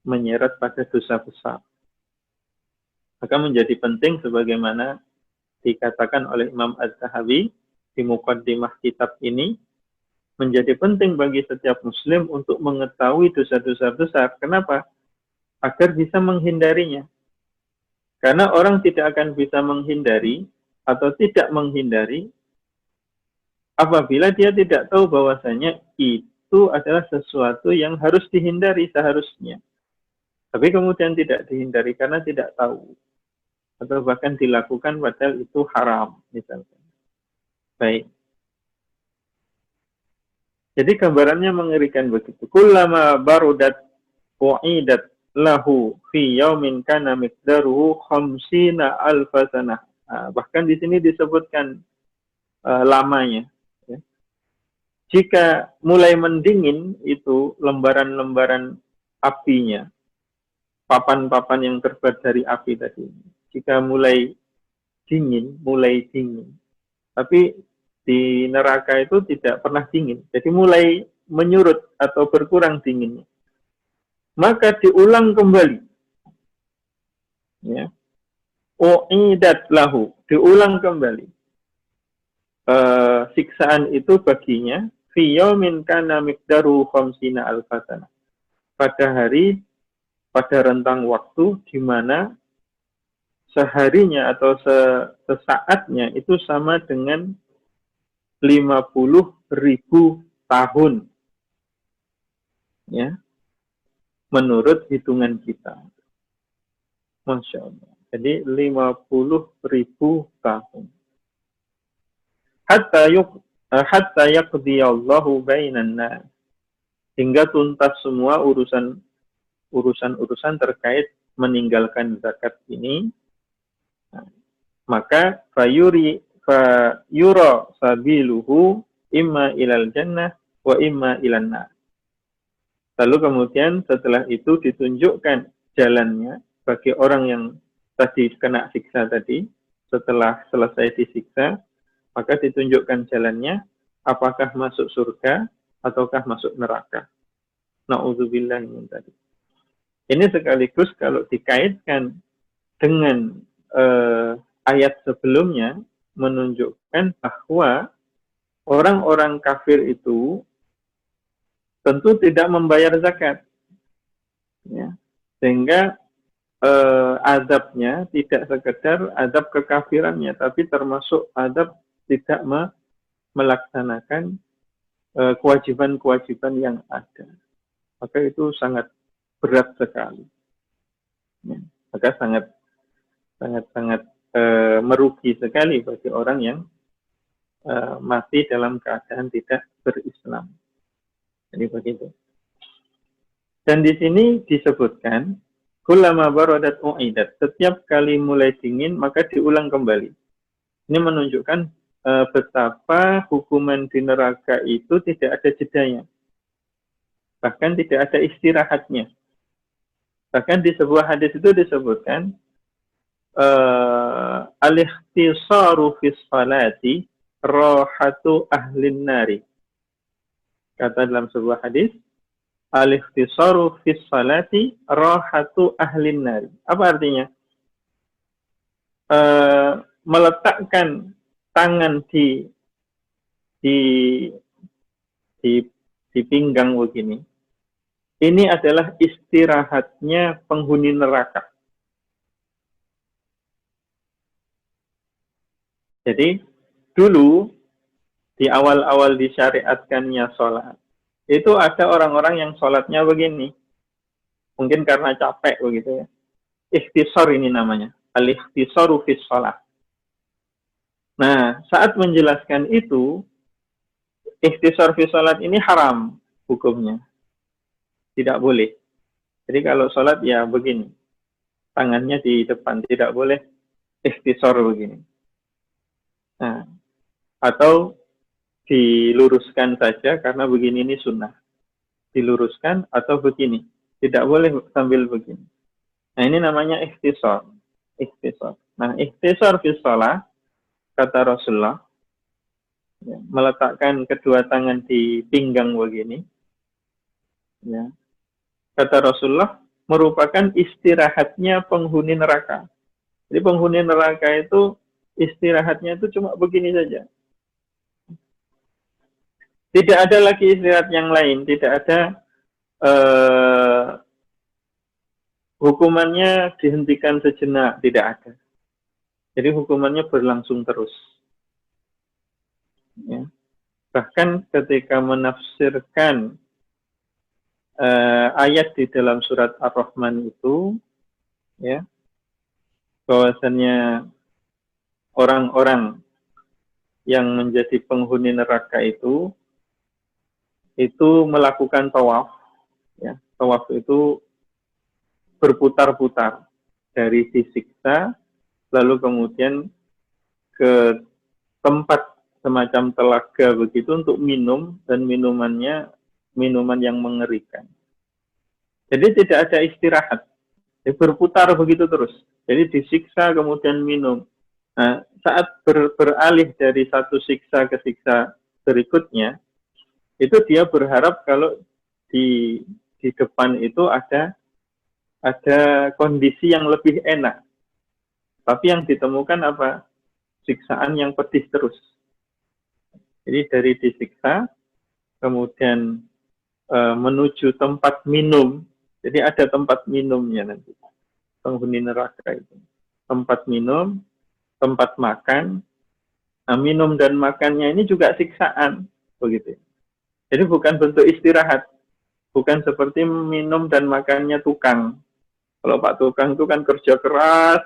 menyeret pada dosa besar. Maka menjadi penting sebagaimana dikatakan oleh Imam Az-Zahabi di muqaddimah kitab ini, menjadi penting bagi setiap muslim untuk mengetahui dosa-dosa besar. Kenapa? Agar bisa menghindarinya. Karena orang tidak akan bisa menghindari atau tidak menghindari apabila dia tidak tahu bahwasanya itu adalah sesuatu yang harus dihindari seharusnya. Tapi kemudian tidak dihindari karena tidak tahu. Atau bahkan dilakukan padahal itu haram, misalkan. Baik. Jadi gambarannya mengerikan begitu. Kullama barudat wa'idat lahu fi yaumin kana miqdaruhu khamsina alfa sanah. Bahkan di sini disebutkan lamanya. Ya. Jika mulai mendingin itu lembaran-lembaran apinya, papan-papan yang terbuat dari api tadi. Jika mulai dingin, tapi di neraka itu tidak pernah dingin. Jadi mulai menyurut atau berkurang dinginnya. Maka diulang kembali. Ya. U'idat lahu. Diulang kembali. Siksaan itu baginya fi yaumin kana miqdaru khamsina alfasana. Pada rentang waktu di mana seharinya atau sesaatnya itu sama dengan 50.000 tahun. Ya. Menurut hitungan kita. Masya Allah. Jadi 50.000 tahun. Hatta yaqdiyallahu bainan nas. Hingga tuntas semua urusan terkait meninggalkan zakat ini. Maka fayura sabiluhu imma ilal jannah wa imma ilan nar. Lalu kemudian setelah itu ditunjukkan jalannya bagi orang yang tadi kena siksa tadi, setelah selesai disiksa, maka ditunjukkan jalannya, apakah masuk surga ataukah masuk neraka. Na'udzubillah min tadi. Ini sekaligus kalau dikaitkan dengan ayat sebelumnya, menunjukkan bahwa orang-orang kafir itu tentu tidak membayar zakat, ya. Sehingga azabnya tidak sekedar azab kekafirannya, tapi termasuk azab tidak melaksanakan kewajiban-kewajiban yang ada. Maka itu sangat berat sekali, ya. Maka sangat merugi sekali bagi orang yang mati dalam keadaan tidak berislam. Jadi begitu. Dan di sini disebutkan kullama baradat u'idat. Setiap kali mulai dingin maka diulang kembali. Ini menunjukkan betapa hukuman di neraka itu tidak ada jedanya. Bahkan tidak ada istirahatnya. Bahkan di sebuah hadis itu disebutkan al-ikhtisaru fis salati rahatu ahlin nari. Kata dalam sebuah hadis, al-ikhtisaru fis salati rahatu ahlin nari. Apa artinya? Meletakkan tangan di pinggang begini. Ini adalah istirahatnya penghuni neraka. Jadi dulu di awal-awal disyariatkannya sholat, itu ada orang-orang yang sholatnya begini. Mungkin karena capek begitu ya. Ikhtisar ini namanya. Al-ikhtisaru fis sholat. Nah, saat menjelaskan itu, ikhtisar fis sholat ini haram hukumnya. Tidak boleh. Jadi kalau sholat ya begini. Tangannya di depan. Tidak boleh ikhtisar begini. Nah, atau diluruskan saja karena begini ini sunnah. Diluruskan atau begini. Tidak boleh sambil begini. Nah, ini namanya ikhtisar. Ikhtisar. Nah, ikhtisar fi shalah, kata Rasulullah, ya, meletakkan kedua tangan di pinggang begini. Ya. Kata Rasulullah, merupakan istirahatnya penghuni neraka. Jadi penghuni neraka itu istirahatnya itu cuma begini saja. Tidak ada lagi istirahat yang lain, tidak ada hukumannya dihentikan sejenak, tidak ada. Jadi hukumannya berlangsung terus. Ya. Bahkan ketika menafsirkan ayat di dalam surat Ar-Rahman itu, ya, bahwasannya orang-orang yang menjadi penghuni neraka itu melakukan tawaf. Ya, tawaf itu berputar-putar dari disiksa, lalu kemudian ke tempat semacam telaga begitu untuk minum, dan minumannya minuman yang mengerikan. Jadi tidak ada istirahat, berputar begitu terus. Jadi disiksa kemudian minum. Nah, saat beralih dari satu siksa ke siksa berikutnya, itu dia berharap kalau di depan itu ada kondisi yang lebih enak. Tapi yang ditemukan apa? Siksaan yang pedih terus. Jadi dari disiksa, kemudian menuju tempat minum. Jadi ada tempat minumnya nanti. Penghuni neraka itu. Tempat minum, tempat makan. Nah, minum dan makannya ini juga siksaan. Begitu. Jadi bukan bentuk istirahat. Bukan seperti minum dan makannya tukang. Kalau Pak Tukang itu kan kerja keras,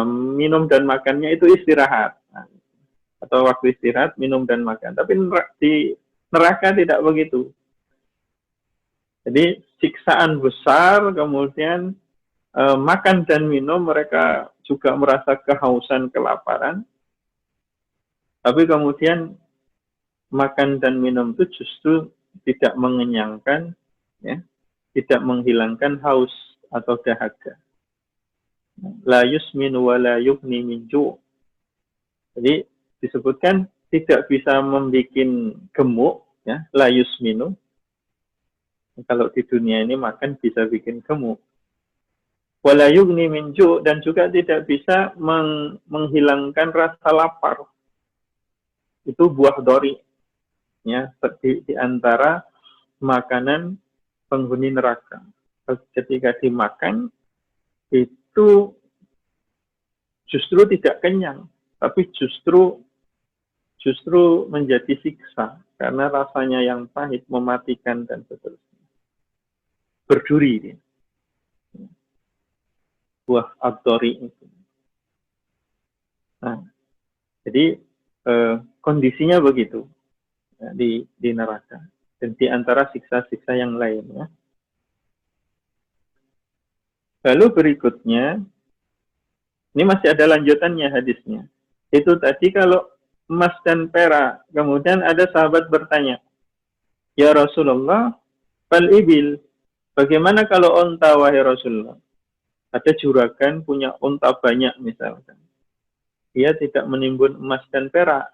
minum dan makannya itu istirahat. Atau waktu istirahat, minum dan makan. Tapi di neraka tidak begitu. Jadi siksaan besar, kemudian makan dan minum, mereka juga merasa kehausan, kelaparan. Tapi kemudian makan dan minum itu justru tidak mengenyangkan, ya, tidak menghilangkan haus atau dahaga. La yusminu wa la yughni min ju'. Jadi disebutkan tidak bisa membuat gemuk, ya, la yusminu. Kalau di dunia ini makan bisa bikin gemuk. Wala yughni min ju', dan juga tidak bisa menghilangkan rasa lapar. Itu buah dori, ya, di antara makanan penghuni neraka. Ketika dimakan itu justru tidak kenyang, tapi justru menjadi siksa karena rasanya yang pahit, mematikan dan seterusnya. Berduri dia. Buah ad-dori itu. Nah, jadi kondisinya begitu, ya, di neraka, dan di antara siksa-siksa yang lain, ya. Lalu berikutnya, ini masih ada lanjutannya hadisnya. Itu tadi kalau emas dan perak, kemudian ada sahabat bertanya, ya Rasulullah, fal ibil, bagaimana kalau unta wahai Rasulullah? Ada juragan punya unta banyak misalkan. Dia tidak menimbun emas dan perak,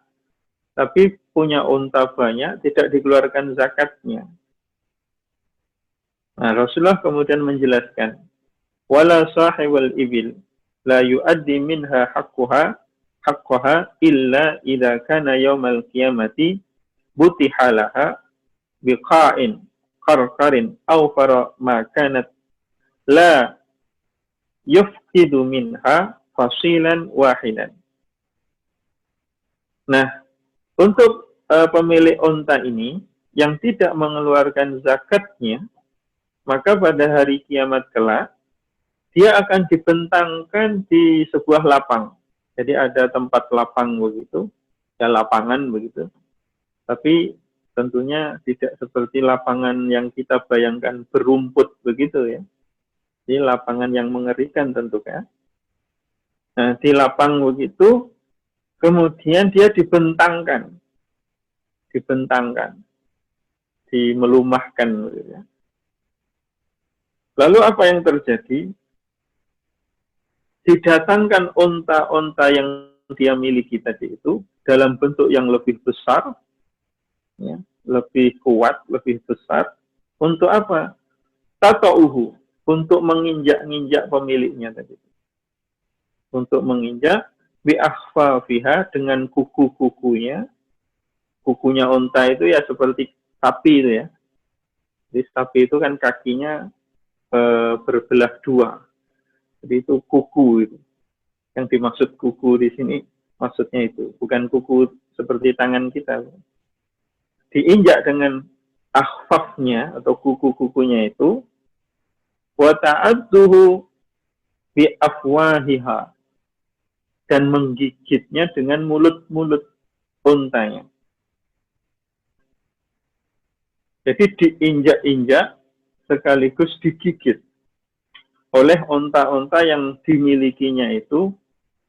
tapi punya unta banyak, tidak dikeluarkan zakatnya. Nah, Rasulullah kemudian menjelaskan, wala sahibul ibil la yuaddi minha haqqaha illa idza kana yaumal qiyamati butihalaha biqa'in qarqarin aw fara ma kanat la yufqidu minha fasilan wahidan. Nah, untuk pemilik unta ini yang tidak mengeluarkan zakatnya, maka pada hari kiamat kelak dia akan dibentangkan di sebuah lapang. Jadi ada tempat lapang begitu, ya, lapangan begitu. Tapi tentunya tidak seperti lapangan yang kita bayangkan berumput begitu, ya. Ini lapangan yang mengerikan tentunya. Nah, di lapang begitu, kemudian dia dibentangkan, dimelumahkan. Begitu, ya. Lalu apa yang terjadi? Didatangkan unta-unta yang dia miliki tadi itu dalam bentuk yang lebih besar, ya, lebih kuat, lebih besar. Untuk apa? Tata'uhu, untuk menginjak-injak pemiliknya tadi. Untuk menginjak bi'akhfafiha dengan kuku-kukunya. Kukunya unta itu ya seperti sapi itu ya. Jadi sapi itu kan kakinya berbelah dua. Jadi itu kuku itu. Yang dimaksud kuku di sini maksudnya itu. Bukan kuku seperti tangan kita. Diinjak dengan akhfafnya atau kuku-kukunya itu. Wa ta'adduhu bi'afwahiha. Dan menggigitnya dengan mulut-mulut untanya. Jadi diinjak-injak sekaligus digigit oleh unta-unta yang dimilikinya itu,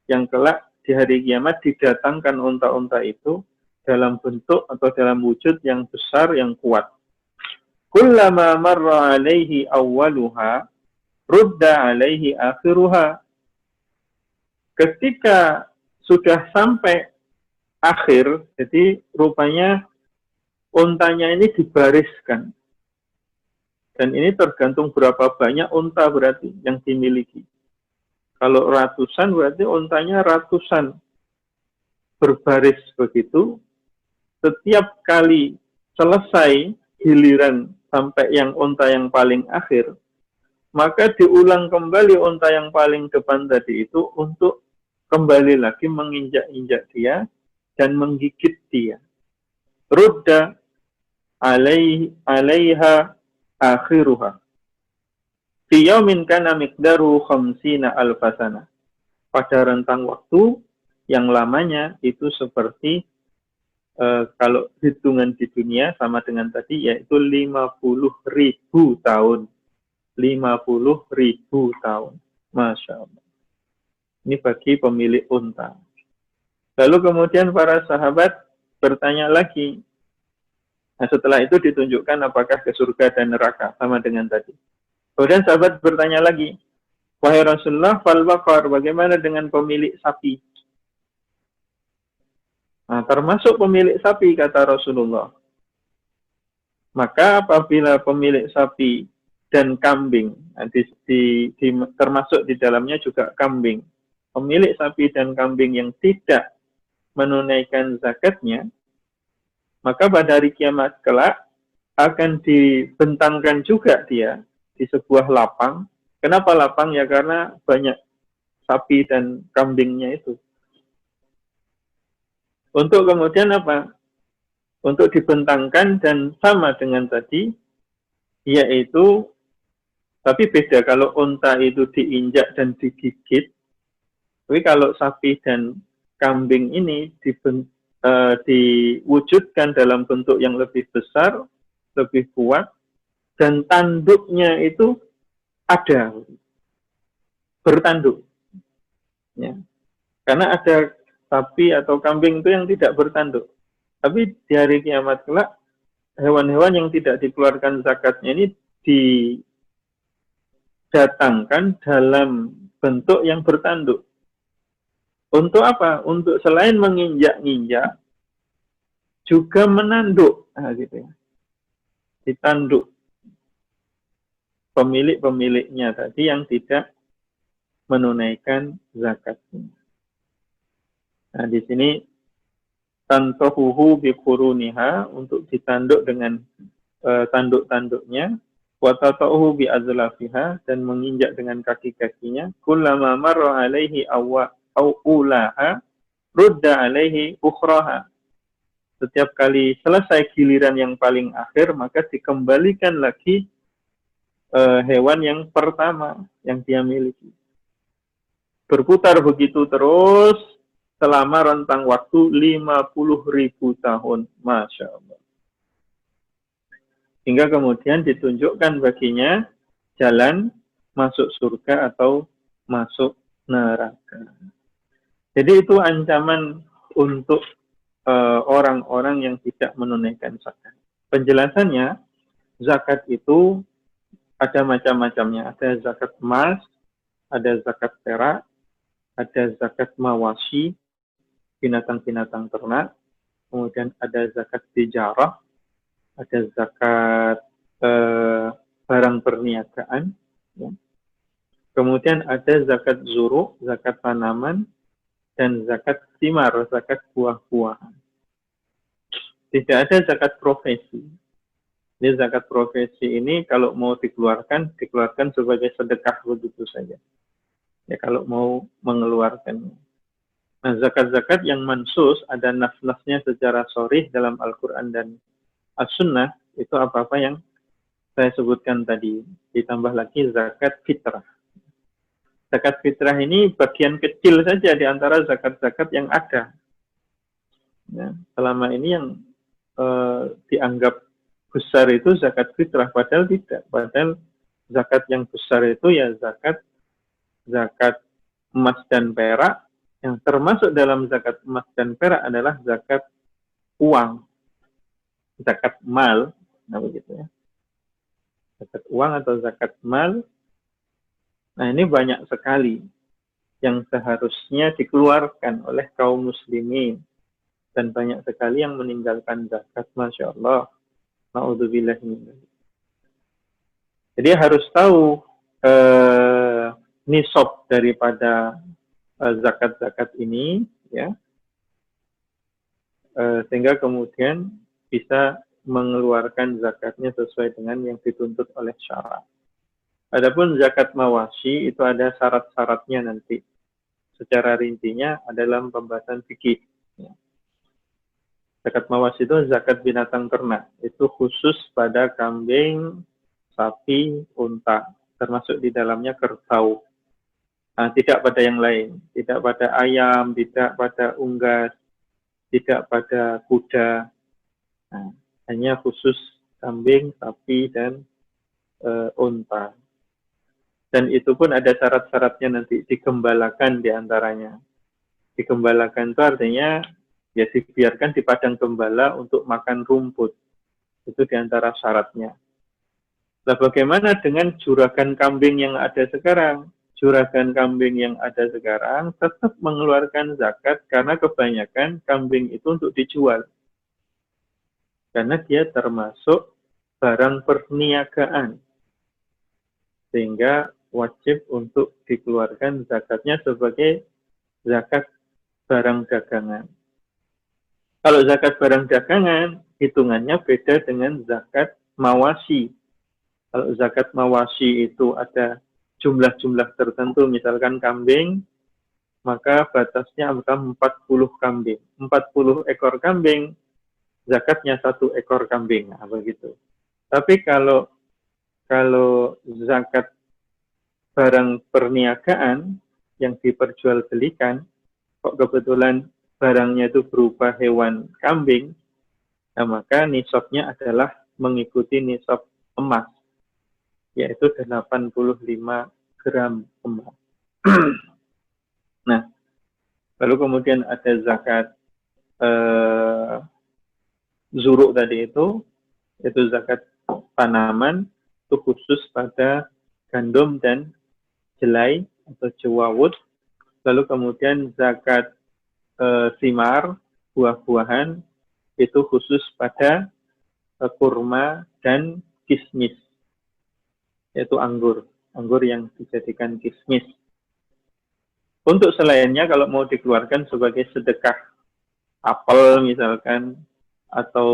yang kelak di hari kiamat didatangkan unta-unta itu dalam bentuk atau dalam wujud yang besar, yang kuat. Kullama marra alaihi awwaluha, rudda alaihi akhiruha. Ketika sudah sampai akhir, jadi rupanya untanya ini dibariskan. Dan ini tergantung berapa banyak unta berarti yang dimiliki. Kalau ratusan berarti untanya ratusan. Berbaris begitu. Setiap kali selesai giliran sampai yang unta yang paling akhir, maka diulang kembali unta yang paling depan tadi itu untuk kembali lagi menginjak-injak dia dan menggigit dia. Rudda alaiha akhiruha. Fi yaumin kana miqdaru khamsina alfasana. Pada rentang waktu yang lamanya itu seperti kalau hitungan di dunia sama dengan tadi yaitu 50.000 tahun. 50.000 tahun. Masya Allah. Ini bagi pemilik unta. Lalu kemudian para sahabat bertanya lagi. Nah, setelah itu ditunjukkan apakah ke surga dan neraka sama dengan tadi. Kemudian sahabat bertanya lagi, wahai Rasulullah, fal baqar, bagaimana dengan pemilik sapi? Nah, termasuk pemilik sapi kata Rasulullah. Maka apabila pemilik sapi dan kambing, nah, termasuk di dalamnya juga kambing. Pemilik sapi dan kambing yang tidak menunaikan zakatnya, maka pada hari kiamat kelak akan dibentangkan juga dia di sebuah lapang. Kenapa lapang? Ya karena banyak sapi dan kambingnya itu. Untuk kemudian apa? Untuk dibentangkan dan sama dengan tadi, yaitu, tapi beda kalau unta itu diinjak dan digigit, tapi kalau sapi dan kambing ini diwujudkan dalam bentuk yang lebih besar, lebih kuat, dan tanduknya itu ada, bertanduk. Ya. Karena ada sapi atau kambing itu yang tidak bertanduk. Tapi di hari kiamat kelak, hewan-hewan yang tidak dikeluarkan zakatnya ini didatangkan dalam bentuk yang bertanduk. Untuk apa? Untuk selain menginjak-injak, juga menanduk. Nah, gitu ya. Ditanduk pemilik-pemiliknya tadi yang tidak menunaikan zakatnya. Nah, di sini tantohuhu biquruniha, untuk ditanduk dengan tanduk-tanduknya, wa tata'uhu bi azlafiha, dan menginjak dengan kaki-kakinya, kullama marra alaihi ulaha rudda alaihi ukhraha. Setiap kali selesai giliran yang paling akhir, maka dikembalikan lagi hewan yang pertama yang dia miliki. Berputar begitu terus selama rentang waktu 50.000 tahun. Masya Allah. Hingga kemudian ditunjukkan baginya jalan masuk surga atau masuk neraka. Jadi itu ancaman untuk orang-orang yang tidak menunaikan zakat. Penjelasannya, zakat itu ada macam-macamnya. Ada zakat emas, ada zakat perak, ada zakat mawasi, binatang-binatang ternak, kemudian ada zakat tijarah, ada zakat barang perniagaan, ya. Kemudian ada zakat zuru, zakat tanaman, dan zakat thimar, zakat buah-buahan. Tidak ada zakat profesi. Jadi zakat profesi ini kalau mau dikeluarkan sebagai sedekah begitu saja. Ya kalau mau mengeluarkannya. Nah, zakat-zakat yang mansus ada nas-nasnya secara sharih dalam Al-Quran dan As-Sunnah, itu apa-apa yang saya sebutkan tadi. Ditambah lagi zakat fitrah. Zakat fitrah ini bagian kecil saja di antara zakat-zakat yang ada. Ya, selama ini yang dianggap besar itu zakat fitrah, padahal tidak. Padahal zakat yang besar itu ya zakat emas dan perak, yang termasuk dalam zakat emas dan perak adalah zakat uang, zakat mal, nah begitu ya. Zakat uang atau zakat mal. Nah ini banyak sekali yang seharusnya dikeluarkan oleh kaum muslimin. Dan banyak sekali yang meninggalkan zakat, Masya Allah. Na'udzubillah. Jadi harus tahu nisab daripada zakat-zakat ini, ya, sehingga kemudian bisa mengeluarkan zakatnya sesuai dengan yang dituntut oleh syarak. Adapun zakat mawashi itu ada syarat-syaratnya nanti. Secara rincinya ada dalam pembahasan fikih. Ya. Zakat mawashi itu zakat binatang ternak. Itu khusus pada kambing, sapi, unta. Termasuk di dalamnya kerbau. Nah, tidak pada yang lain. Tidak pada ayam, tidak pada unggas, tidak pada kuda. Nah, hanya khusus kambing, sapi, dan unta. Dan itu pun ada syarat-syaratnya nanti digembalakan diantaranya. Digembalakan itu artinya ya dibiarkan di padang gembala untuk makan rumput. Itu diantara syaratnya. Nah, bagaimana dengan juragan kambing yang ada sekarang? Juragan kambing yang ada sekarang tetap mengeluarkan zakat karena kebanyakan kambing itu untuk dijual. Karena dia termasuk barang perniagaan. Sehingga wajib untuk dikeluarkan zakatnya sebagai zakat barang dagangan. Kalau zakat barang dagangan, hitungannya beda dengan zakat mawashi. Kalau zakat mawashi itu ada jumlah-jumlah tertentu, misalkan kambing, maka batasnya adalah 40 kambing. 40 ekor kambing, zakatnya 1 ekor kambing. Nah, begitu. Tapi kalau zakat barang perniagaan yang diperjualbelikan, kok kebetulan barangnya itu berupa hewan kambing, nah maka nisabnya adalah mengikuti nisab emas, yaitu 85 gram emas. Nah, lalu kemudian ada zakat zuruk tadi itu zakat tanaman, itu khusus pada gandum dan jelai atau jewawut. Lalu kemudian zakat thimar, buah-buahan, itu khusus pada kurma dan kismis, yaitu anggur yang dijadikan kismis. Untuk selainnya kalau mau dikeluarkan sebagai sedekah, apel misalkan, atau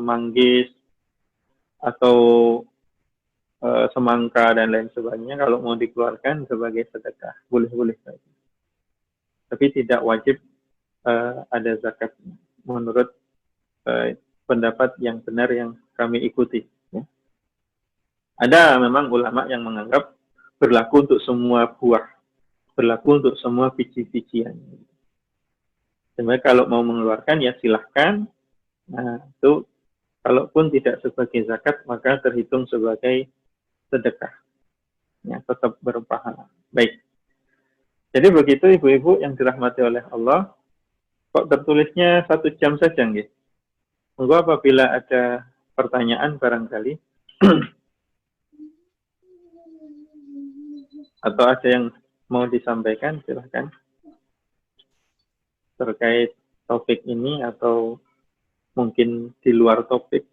manggis, atau semangka dan lain sebagainya, kalau mau dikeluarkan sebagai sedekah, boleh-boleh saja. Tapi tidak wajib ada zakat menurut pendapat yang benar yang kami ikuti. Ya. Ada memang ulama yang menganggap berlaku untuk semua buah, berlaku untuk semua biji-bijian. Sebenarnya kalau mau mengeluarkan ya silahkan. Nah, itu kalaupun tidak sebagai zakat maka terhitung sebagai sedekah. Ya, tetap berpahala. Baik. Jadi begitu ibu-ibu yang dirahmati oleh Allah. Kok tertulisnya 1 jam saja nggih? Monggo apabila ada pertanyaan barangkali atau ada yang mau disampaikan silahkan terkait topik ini atau mungkin di luar topik.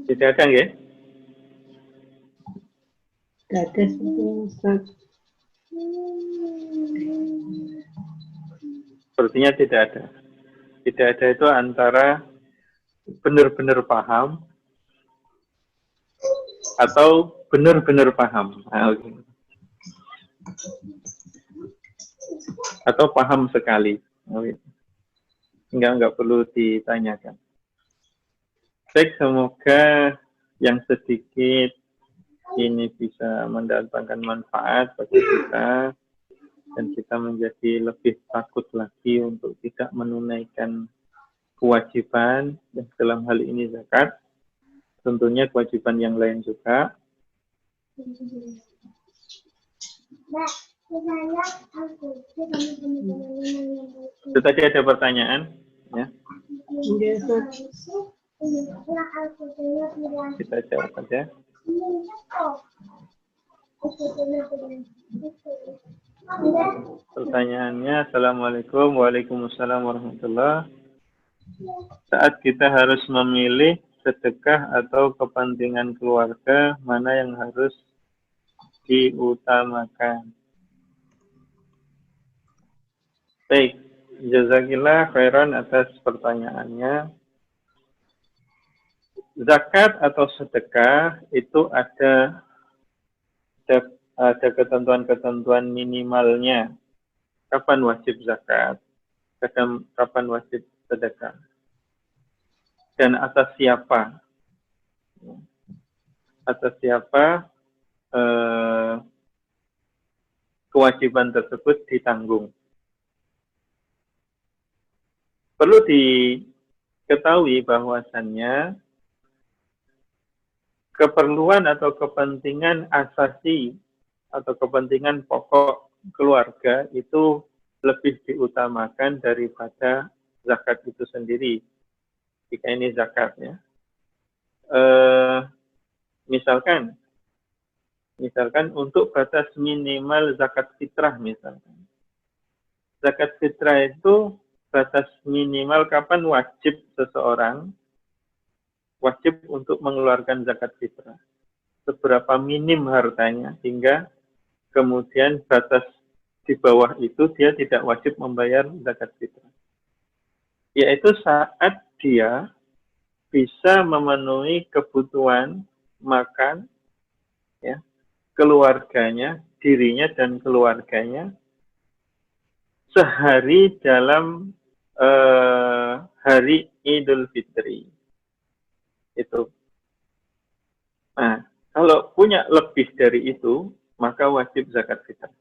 Tidak ada nggih? Tidak ada Ustaz. Sepertinya tidak ada. Tidak ada itu antara benar-benar paham atau benar-benar paham. Nah, okay. Atau paham sekali. Okay. Enggak perlu ditanyakan. Baik, semoga yang sedikit ini bisa mendatangkan manfaat bagi kita dan kita menjadi lebih takut lagi untuk tidak menunaikan kewajiban dan dalam hal ini zakat, tentunya kewajiban yang lain juga. Itu tadi ada pertanyaan, ya? Kita jawab saja. Pertanyaannya, Assalamualaikum, Waalaikumsalam warahmatullahi. Saat kita harus memilih sedekah atau kepentingan keluarga, mana yang harus diutamakan? Baik, jazakillah khairan atas pertanyaannya. Zakat atau sedekah itu ada ketentuan-ketentuan minimalnya. Kapan wajib zakat? Kapan wajib sedekah? Dan atas siapa? Atas siapa kewajiban tersebut ditanggung? Perlu diketahui bahwasannya keperluan atau kepentingan asasi atau kepentingan pokok keluarga itu lebih diutamakan daripada zakat itu sendiri. Jika ini zakat, ya. Misalkan untuk batas minimal zakat fitrah misalkan. Zakat fitrah itu batas minimal kapan wajib seseorang wajib untuk mengeluarkan zakat fitrah. Seberapa minim hartanya hingga kemudian batas di bawah itu dia tidak wajib membayar zakat fitrah. Yaitu saat dia bisa memenuhi kebutuhan makan, ya, keluarganya, dirinya dan keluarganya sehari dalam hari Idul Fitri. Itu. Nah, kalau punya lebih dari itu, maka wajib zakat fitrah.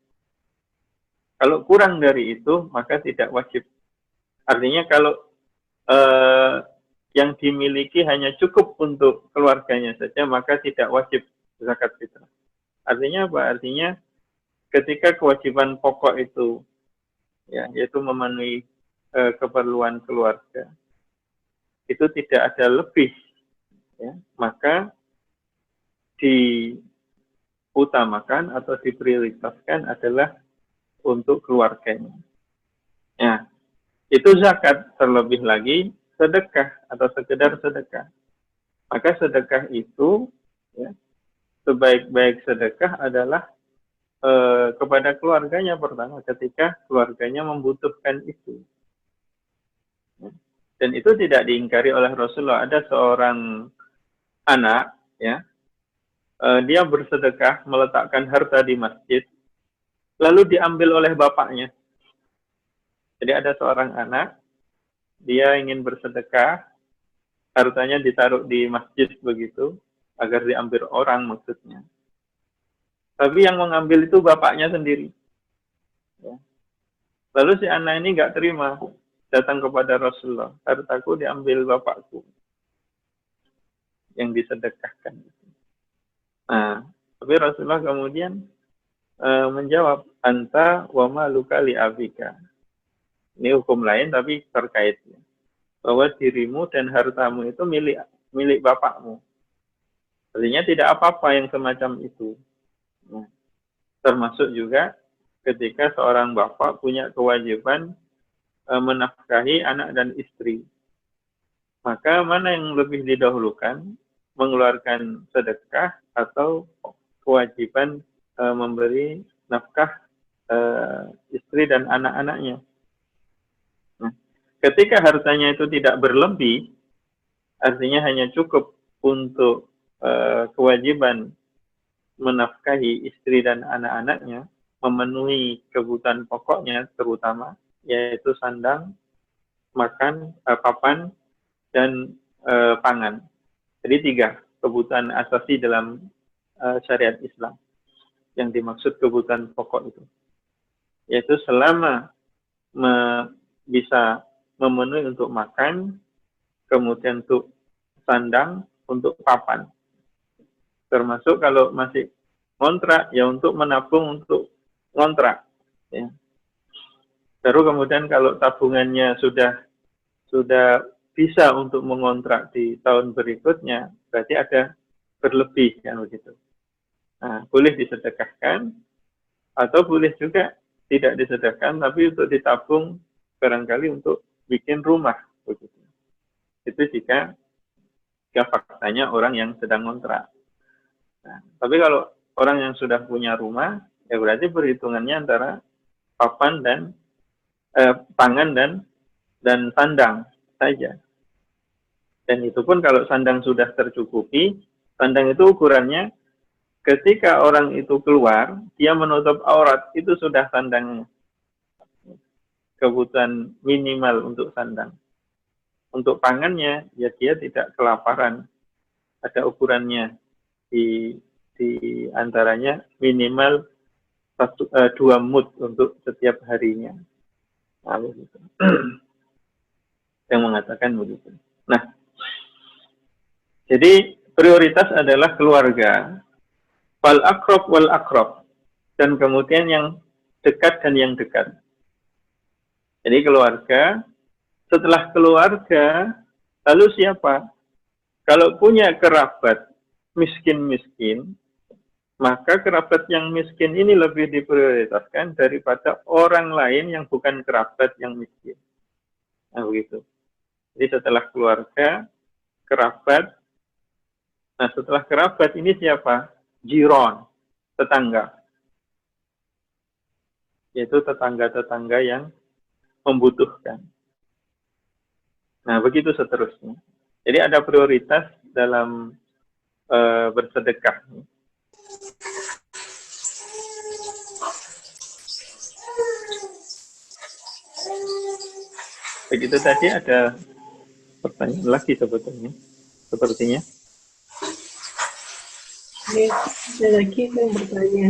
Kalau kurang dari itu, maka tidak wajib. Artinya kalau yang dimiliki hanya cukup untuk keluarganya saja, maka tidak wajib zakat fitrah. Artinya apa? Artinya ketika kewajiban pokok itu, ya, yaitu memenuhi keperluan keluarga, itu tidak ada lebih, ya, maka diutamakan atau diprioritaskan adalah untuk keluarganya. Ya, itu zakat. Terlebih lagi sedekah atau sekedar sedekah. Maka sedekah itu, ya, sebaik-baik sedekah adalah kepada keluarganya pertama ketika keluarganya membutuhkan itu. Dan itu tidak diingkari oleh Rasulullah. Ada seorang anak, ya, dia bersedekah meletakkan harta di masjid, lalu diambil oleh bapaknya. Jadi ada seorang anak, dia ingin bersedekah, hartanya ditaruh di masjid begitu, agar diambil orang maksudnya. Tapi yang mengambil itu bapaknya sendiri. Ya. Lalu si anak ini nggak terima, datang kepada Rasulullah, hartaku diambil bapakku yang disedekahkan. Nah, tapi Rasulullah kemudian menjawab, anta wa maluka li abika. Ini hukum lain tapi terkait, bahwa dirimu dan hartamu itu milik bapakmu. Artinya tidak apa-apa yang semacam itu. Nah, termasuk juga ketika seorang bapak punya kewajiban menafkahi anak dan istri. Maka mana yang lebih didahulukan? Mengeluarkan sedekah atau kewajiban memberi nafkah istri dan anak-anaknya. Nah, ketika hartanya itu tidak berlebih, artinya hanya cukup untuk kewajiban menafkahi istri dan anak-anaknya, memenuhi kebutuhan pokoknya terutama, yaitu sandang, makan, papan, dan pangan. Jadi 3 kebutuhan asasi dalam syariat Islam yang dimaksud kebutuhan pokok itu. Yaitu selama bisa memenuhi untuk makan, kemudian untuk sandang, untuk papan. Termasuk kalau masih ngontrak, ya untuk menabung untuk ngontrak. Ya. Baru kemudian kalau tabungannya sudah bisa untuk mengontrak di tahun berikutnya, berarti ada berlebih kan begitu. Nah, boleh disedekahkan atau boleh juga tidak disedekahkan, tapi untuk ditabung barangkali untuk bikin rumah begitu. Itu jika faktanya orang yang sedang ngontrak. Nah, tapi kalau orang yang sudah punya rumah, ya berarti perhitungannya antara papan dan pangan dan sandang saja. Dan itu pun kalau sandang sudah tercukupi, sandang itu ukurannya ketika orang itu keluar, dia menutup aurat, itu sudah sandangnya. Kebutuhan minimal untuk sandang. Untuk pangannya, ya dia tidak kelaparan. Ada ukurannya. Di antaranya minimal 2 mud untuk setiap harinya. Nah, begitu. Yang mengatakan begitu. Nah, jadi prioritas adalah keluarga. Wal akrob wal akrob. Dan kemudian yang dekat dan yang dekat. Jadi keluarga. Setelah keluarga, lalu siapa? Kalau punya kerabat miskin-miskin, maka kerabat yang miskin ini lebih diprioritaskan daripada orang lain yang bukan kerabat yang miskin. Nah, begitu. Jadi setelah keluarga, kerabat. Nah, setelah kerabat ini siapa? Jiron, tetangga. Yaitu tetangga-tetangga yang membutuhkan. Nah, begitu seterusnya. Jadi ada prioritas dalam bersedekah. Begitu tadi ada pertanyaan lagi sebetulnya, sepertinya. Ya, ada lagi yang bertanya.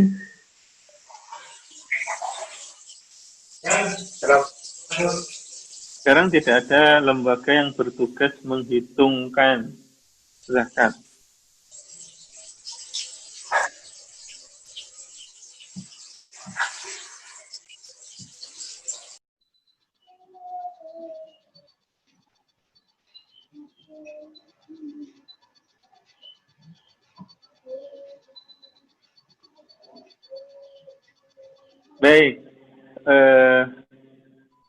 Sekarang tidak ada lembaga yang bertugas menghitungkan zakat. Baik,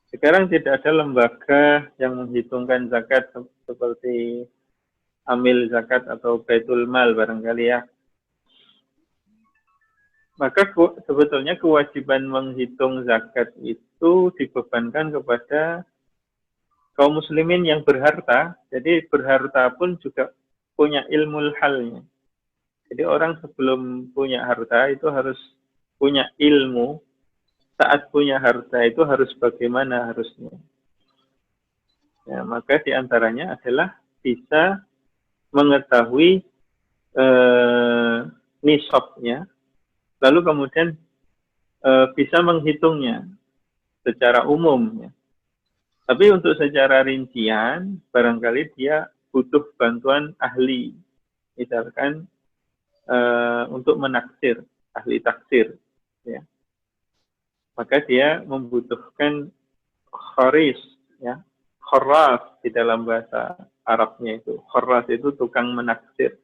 sekarang tidak ada lembaga yang menghitungkan zakat seperti amil zakat atau baitul mal barangkali ya. Maka sebetulnya kewajiban menghitung zakat itu dibebankan kepada kaum muslimin yang berharta. Jadi berharta pun juga punya ilmu halnya. Jadi orang sebelum punya harta itu harus punya ilmu. Saat punya harta itu harus bagaimana harusnya. Ya, maka diantaranya adalah bisa mengetahui nisabnya, lalu kemudian bisa menghitungnya secara umum. Ya. Tapi untuk secara rincian, barangkali dia butuh bantuan ahli, misalkan untuk menaksir, ahli taksir. Ya. Maka dia membutuhkan kharis, ya, kharas di dalam bahasa Arabnya itu. Kharas itu tukang menaksir.